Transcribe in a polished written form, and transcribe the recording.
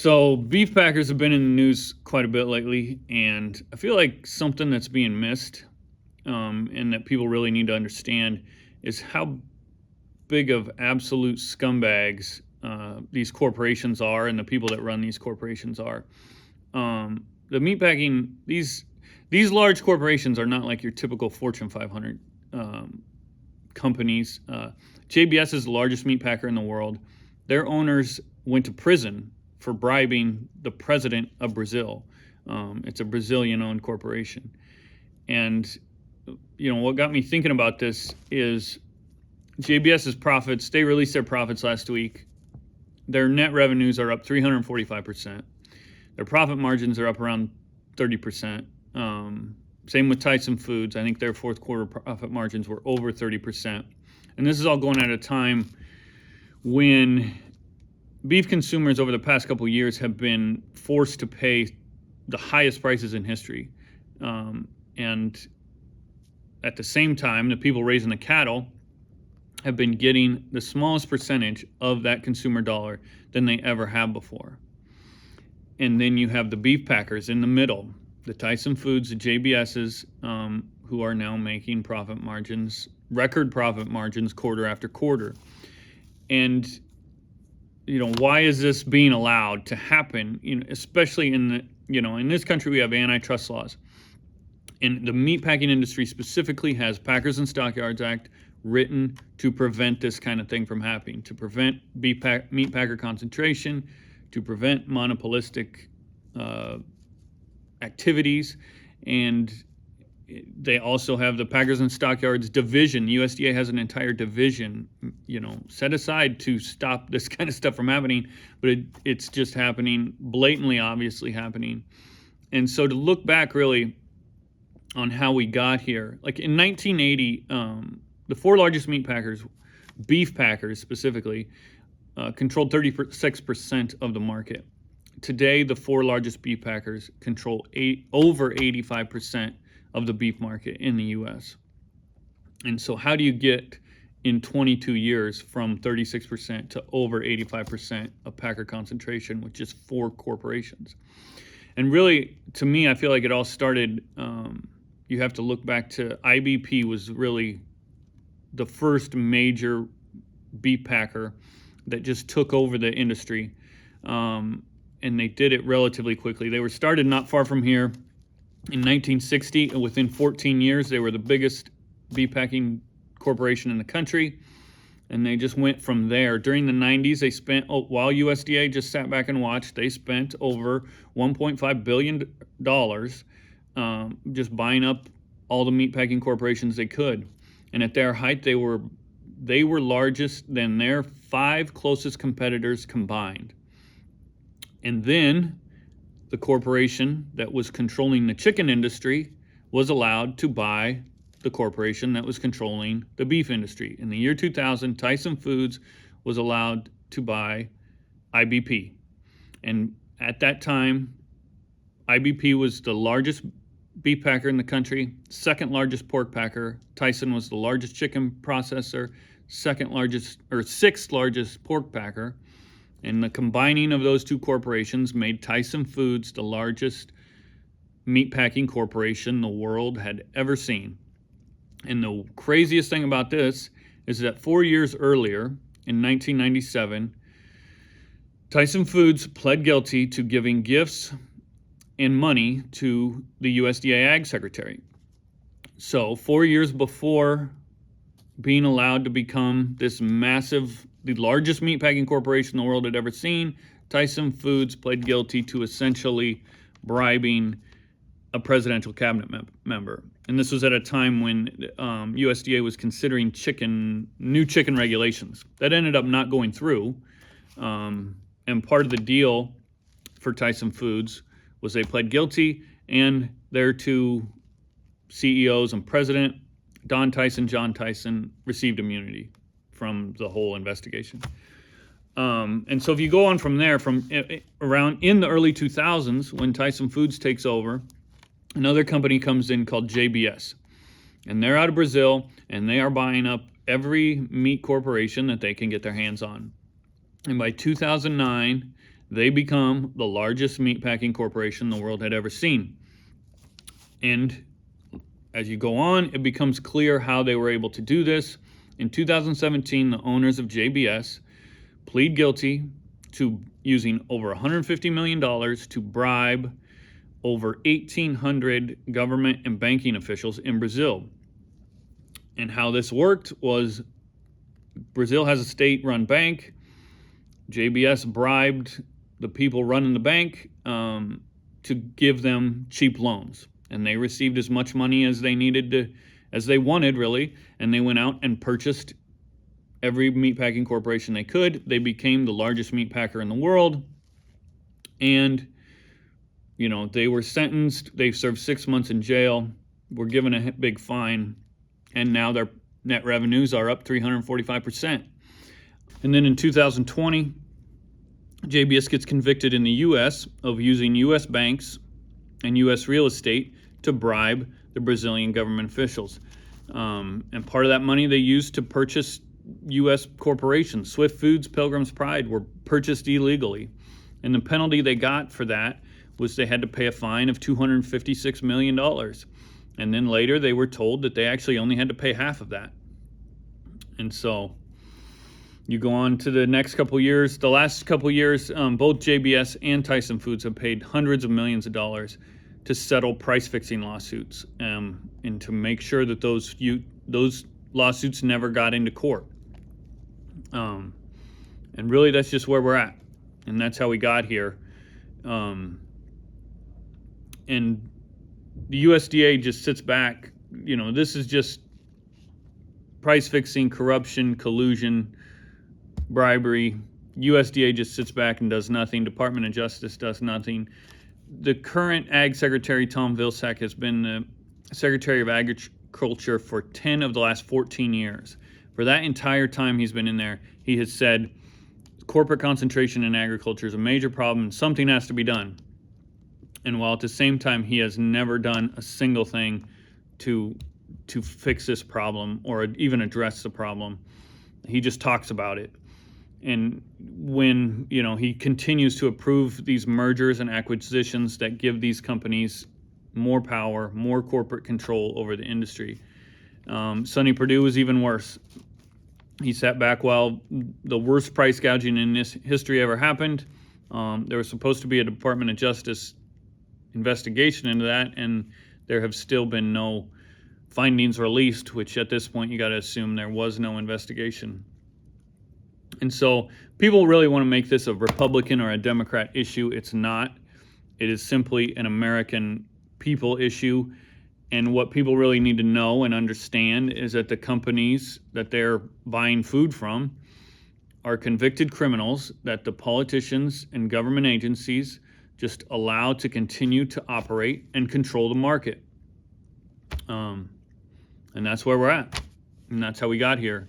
So beef packers have been in the news quite a bit lately, and I feel like something that's being missed, and that people really need to understand is how big of absolute scumbags these corporations are, and the people that run these corporations are. The meatpacking these large corporations are not like your typical Fortune 500 companies. JBS is the largest meat packer in the world. Their owners went to prison for bribing the president of Brazil. It's a Brazilian-owned corporation. And, what got me thinking about this is JBS's profits. They released their profits last week. Their net revenues are up 345%. Their profit margins are up around 30%. Same with Tyson Foods. I think their fourth quarter profit margins were over 30%. And this is all going at a time when beef consumers over the past couple of years have been forced to pay the highest prices in history. And at the same time, the people raising the cattle have been getting the smallest percentage of that consumer dollar than they ever have before. And then you have the beef packers in the middle, the Tyson Foods, the JBSs, who are now making profit margins, record profit margins quarter after quarter. And why is this being allowed to happen? Especially in this country, we have antitrust laws. And the meatpacking industry specifically has Packers and Stockyards Act written to prevent this kind of thing from happening, to prevent meat packer concentration, to prevent monopolistic activities. And they also have the Packers and Stockyards division. USDA has an entire division, set aside to stop this kind of stuff from happening, but it's just happening, blatantly, obviously happening. And so to look back really on how we got here, like in 1980, the four largest meat packers, beef packers specifically, controlled 36% of the market. Today, the four largest beef packers control over 85% of the beef market in the U.S. And so how do you get in 22 years from 36% to over 85% of packer concentration with just four corporations? And really, to me, I feel like it all started, you have to look back to IBP was really the first major beef packer that just took over the industry. And they did it relatively quickly. They were started not far from here in 1960, and within 14 years, they were the biggest beef packing corporation in the country, and they just went from there. During the 90s, they spent, while USDA just sat back and watched, they spent over $1.5 billion just buying up all the meat packing corporations they could. And at their height, they were largest than their five closest competitors combined. And then the corporation that was controlling the chicken industry was allowed to buy the corporation that was controlling the beef industry. In the year 2000, Tyson Foods was allowed to buy IBP. And at that time, IBP was the largest beef packer in the country, second largest pork packer. Tyson was the largest chicken processor, sixth largest pork packer. And the combining of those two corporations made Tyson Foods the largest meatpacking corporation the world had ever seen. And the craziest thing about this is that 4 years earlier, in 1997, Tyson Foods pled guilty to giving gifts and money to the USDA Ag Secretary. So 4 years before being allowed to become this massive, the largest meatpacking corporation the world had ever seen, Tyson Foods pled guilty to essentially bribing a presidential cabinet member. And this was at a time when USDA was considering new chicken regulations. That ended up not going through. And part of the deal for Tyson Foods was they pled guilty, and their two CEOs and president, Don Tyson, John Tyson, received immunity from the whole investigation. And so if you go on from there, from around in the early 2000s, when Tyson Foods takes over, another company comes in called JBS. And they're out of Brazil, and they are buying up every meat corporation that they can get their hands on. And by 2009, they become the largest meatpacking corporation the world had ever seen. And as you go on, it becomes clear how they were able to do this. In 2017, the owners of JBS plead guilty to using over $150 million to bribe over 1,800 government and banking officials in Brazil. And how this worked was Brazil has a state-run bank. JBS bribed the people running the bank to give them cheap loans. And they received as much money as they needed as they wanted, really. And they went out and purchased every meatpacking corporation they could. They became the largest meatpacker in the world. And, they were sentenced. They served 6 months in jail, were given a big fine, and now their net revenues are up 345%. And then in 2020, JBS gets convicted in the U.S. of using U.S. banks and U.S. real estate to bribe the Brazilian government officials. And part of that money they used to purchase U.S. corporations. Swift Foods, Pilgrim's Pride were purchased illegally. And the penalty they got for that was they had to pay a fine of $256 million. And then later they were told that they actually only had to pay half of that. And so you go on to the next couple years. The last couple years, both JBS and Tyson Foods have paid hundreds of millions of dollars to settle price-fixing lawsuits, and to make sure that those lawsuits never got into court. And really, that's just where we're at, and that's how we got here. And the USDA just sits back. This is just price-fixing, corruption, collusion, bribery. USDA just sits back and does nothing. Department of Justice does nothing. The current Ag Secretary, Tom Vilsack, has been the Secretary of Agriculture for 10 of the last 14 years. For that entire time he's been in there, he has said corporate concentration in agriculture is a major problem and something has to be done. And while at the same time he has never done a single thing to fix this problem or even address the problem, he just talks about it. And when, he continues to approve these mergers and acquisitions that give these companies more power, more corporate control over the industry. Sonny Perdue was even worse. He sat back while the worst price gouging in this history ever happened. There was supposed to be a Department of Justice investigation into that, and there have still been no findings released, which at this point you got to assume there was no investigation. And so people really want to make this a Republican or a Democrat issue. It's not. It is simply an American people issue. And what people really need to know and understand is that the companies that they're buying food from are convicted criminals that the politicians and government agencies just allow to continue to operate and control the market. And that's where we're at. And that's how we got here.